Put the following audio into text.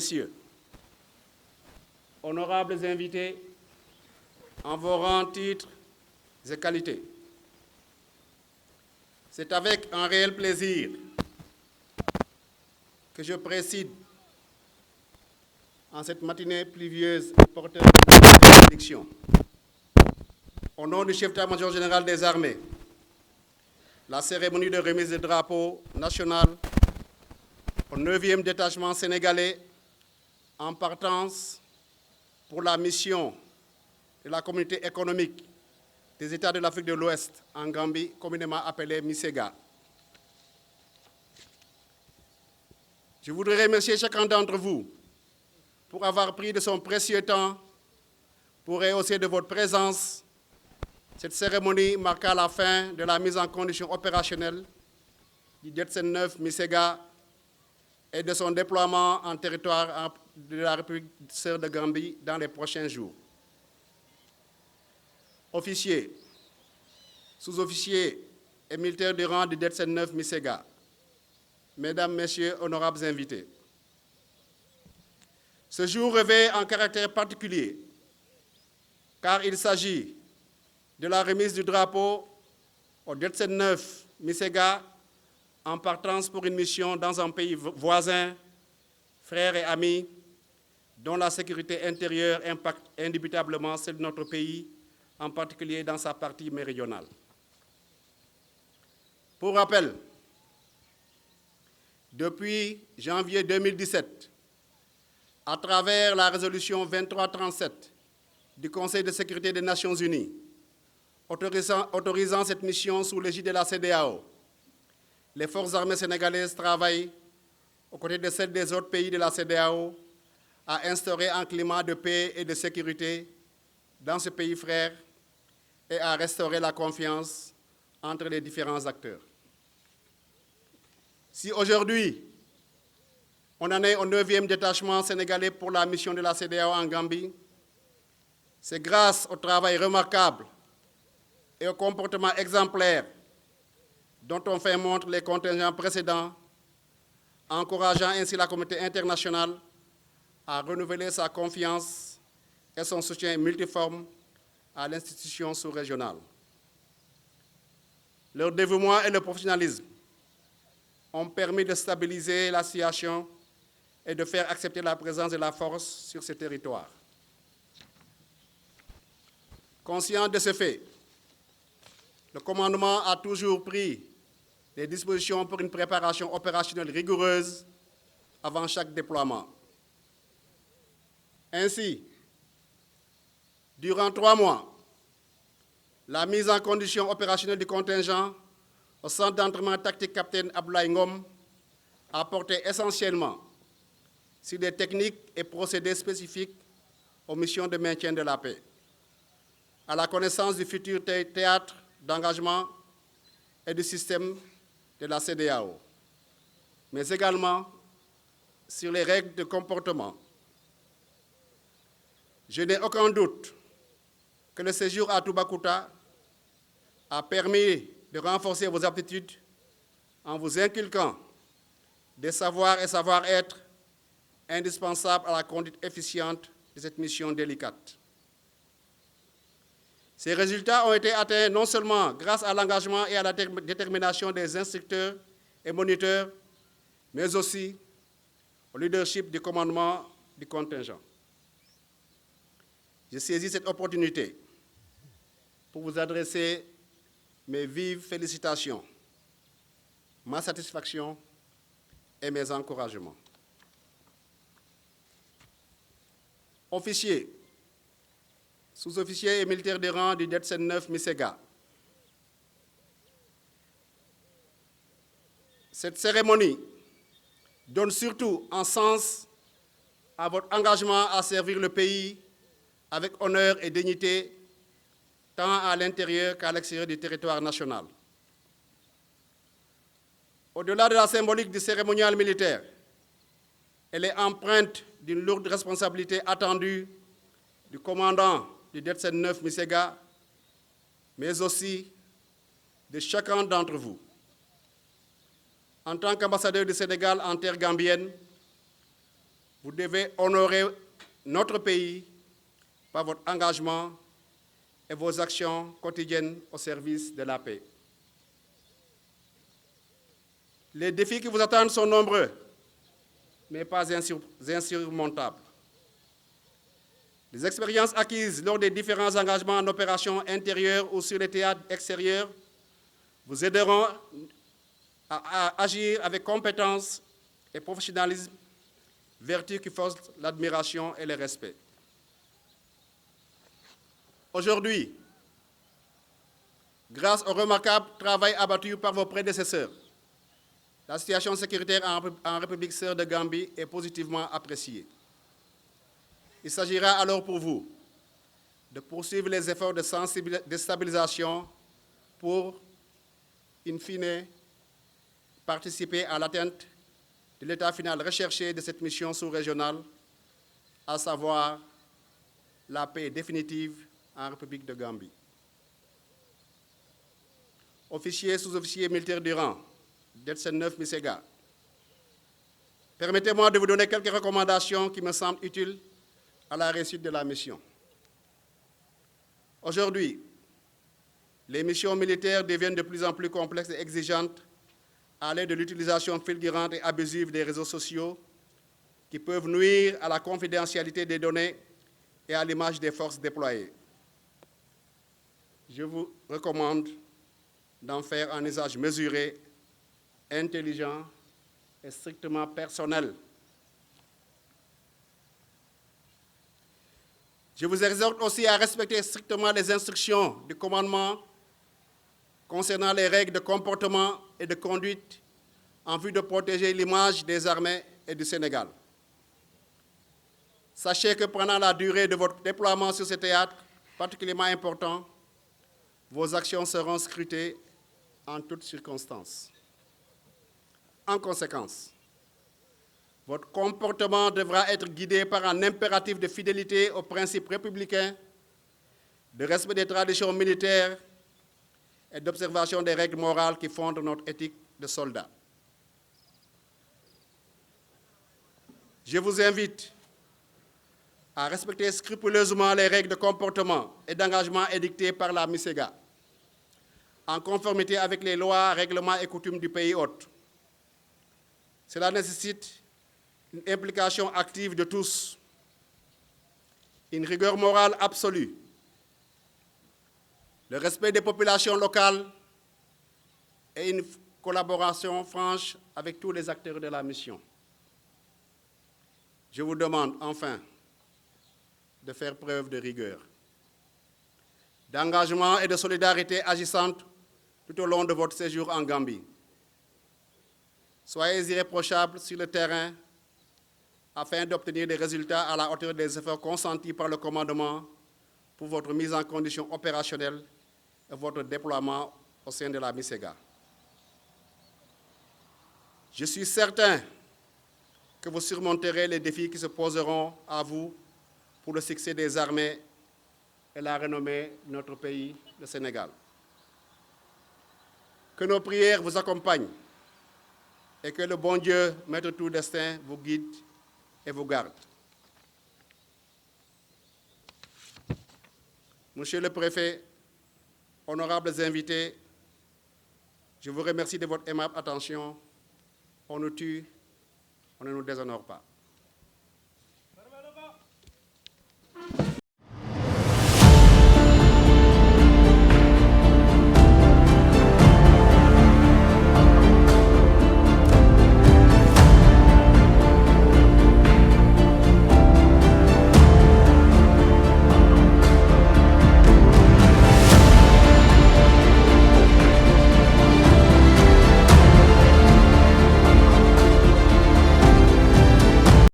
Messieurs, honorables invités, en vos rangs, titres et qualités, c'est avec un réel plaisir que je préside en cette matinée pluvieuse et porteuse de bénédiction, au nom du chef d'état-major général des armées, la cérémonie de remise de drapeau national au 9e détachement sénégalais en partance pour la mission de la communauté économique des États de l'Afrique de l'Ouest en Gambie, communément appelée MISEGA. Je voudrais remercier chacun d'entre vous pour avoir pris de son précieux temps pour rehausser de votre présence. Cette cérémonie marqua la fin de la mise en condition opérationnelle du DETSEN 9 MISEGA et de son déploiement en territoire de la République sœur de Gambie dans les prochains jours. Officiers, sous-officiers et militaires du rang du DETSEN 9 MISEGA, Mesdames, Messieurs, honorables invités, ce jour revêt un caractère particulier car il s'agit de la remise du drapeau au DETSEN 9 MISEGA en partance pour une mission dans un pays voisin, frère et ami, dont la sécurité intérieure impacte indubitablement celle de notre pays, en particulier dans sa partie méridionale. Pour rappel, depuis janvier 2017, à travers la résolution 2337 du Conseil de sécurité des Nations Unies, autorisant cette mission sous l'égide de la CEDEAO, les forces armées sénégalaises travaillent aux côtés de celles des autres pays de la CEDEAO à instaurer un climat de paix et de sécurité dans ce pays frère et à restaurer la confiance entre les différents acteurs. Si aujourd'hui, on en est au 9e détachement sénégalais pour la mission de la CEDEAO en Gambie, c'est grâce au travail remarquable et au comportement exemplaire dont ont fait montre les contingents précédents, encourageant ainsi la communauté internationale à renouveler sa confiance et son soutien multiforme à l'institution sous-régionale. Leur dévouement et le professionnalisme ont permis de stabiliser la situation et de faire accepter la présence de la force sur ce territoire. Conscient de ce fait, le commandement a toujours pris des dispositions pour une préparation opérationnelle rigoureuse avant chaque déploiement. Ainsi, durant 3 mois, la mise en condition opérationnelle du contingent au centre d'entraînement tactique Capitaine Abdoulaye Ngom a porté essentiellement sur des techniques et procédés spécifiques aux missions de maintien de la paix, à la connaissance du futur théâtre d'engagement et du système de la CEDEAO, mais également sur les règles de comportement. Je n'ai aucun doute que le séjour à Toubacouta a permis de renforcer vos aptitudes en vous inculquant des savoirs et savoir-être indispensables à la conduite efficiente de cette mission délicate. Ces résultats ont été atteints non seulement grâce à l'engagement et à la détermination des instructeurs et moniteurs, mais aussi au leadership du commandement du contingent. Je saisis cette opportunité pour vous adresser mes vives félicitations, ma satisfaction et mes encouragements. Officiers, sous-officiers et militaires de rang du DETSEN 9 MISEGA, cette cérémonie donne surtout un sens à votre engagement à servir le pays avec honneur et dignité, tant à l'intérieur qu'à l'extérieur du territoire national. Au-delà de la symbolique du cérémonial militaire, elle est empreinte d'une lourde responsabilité attendue du commandant du DETSEN 9 MISEGA, mais aussi de chacun d'entre vous. En tant qu'ambassadeur du Sénégal en terre gambienne, vous devez honorer notre pays par votre engagement et vos actions quotidiennes au service de la paix. Les défis qui vous attendent sont nombreux, mais pas insurmontables. Les expériences acquises lors des différents engagements en opération intérieure ou sur les théâtres extérieurs vous aideront à agir avec compétence et professionnalisme, vertus qui forcent l'admiration et le respect. Aujourd'hui, grâce au remarquable travail abattu par vos prédécesseurs, la situation sécuritaire en République sœur de Gambie est positivement appréciée. Il s'agira alors pour vous de poursuivre les efforts de stabilisation pour, in fine, participer à l'atteinte de l'état final recherché de cette mission sous-régionale, à savoir la paix définitive en République de Gambie. Officiers, sous-officiers militaires du rang, DETSEN 9 Misega, permettez-moi de vous donner quelques recommandations qui me semblent utiles à la réussite de la mission. Aujourd'hui, les missions militaires deviennent de plus en plus complexes et exigeantes à l'aide de l'utilisation fulgurante et abusive des réseaux sociaux qui peuvent nuire à la confidentialité des données et à l'image des forces déployées. Je vous recommande d'en faire un usage mesuré, intelligent et strictement personnel. Je vous exhorte aussi à respecter strictement les instructions du commandement concernant les règles de comportement et de conduite en vue de protéger l'image des armées et du Sénégal. Sachez que pendant la durée de votre déploiement sur ce théâtre particulièrement important, vos actions seront scrutées en toutes circonstances. En conséquence, votre comportement devra être guidé par un impératif de fidélité aux principes républicains, de respect des traditions militaires et d'observation des règles morales qui fondent notre éthique de soldat. Je vous invite à respecter scrupuleusement les règles de comportement et d'engagement édictées par la MISEGA, en conformité avec les lois, règlements et coutumes du pays hôte. Cela nécessite une implication active de tous, une rigueur morale absolue, le respect des populations locales et une collaboration franche avec tous les acteurs de la mission. Je vous demande enfin de faire preuve de rigueur, d'engagement et de solidarité agissante tout au long de votre séjour en Gambie. Soyez irréprochables sur le terrain afin d'obtenir des résultats à la hauteur des efforts consentis par le commandement pour votre mise en condition opérationnelle et votre déploiement au sein de la MISEGA. Je suis certain que vous surmonterez les défis qui se poseront à vous pour le succès des armées et la renommée de notre pays, le Sénégal. Que nos prières vous accompagnent et que le bon Dieu, maître tout destin, vous guide et vous garde. Monsieur le Préfet, honorables invités, je vous remercie de votre aimable attention. On nous tue, on ne nous déshonore pas.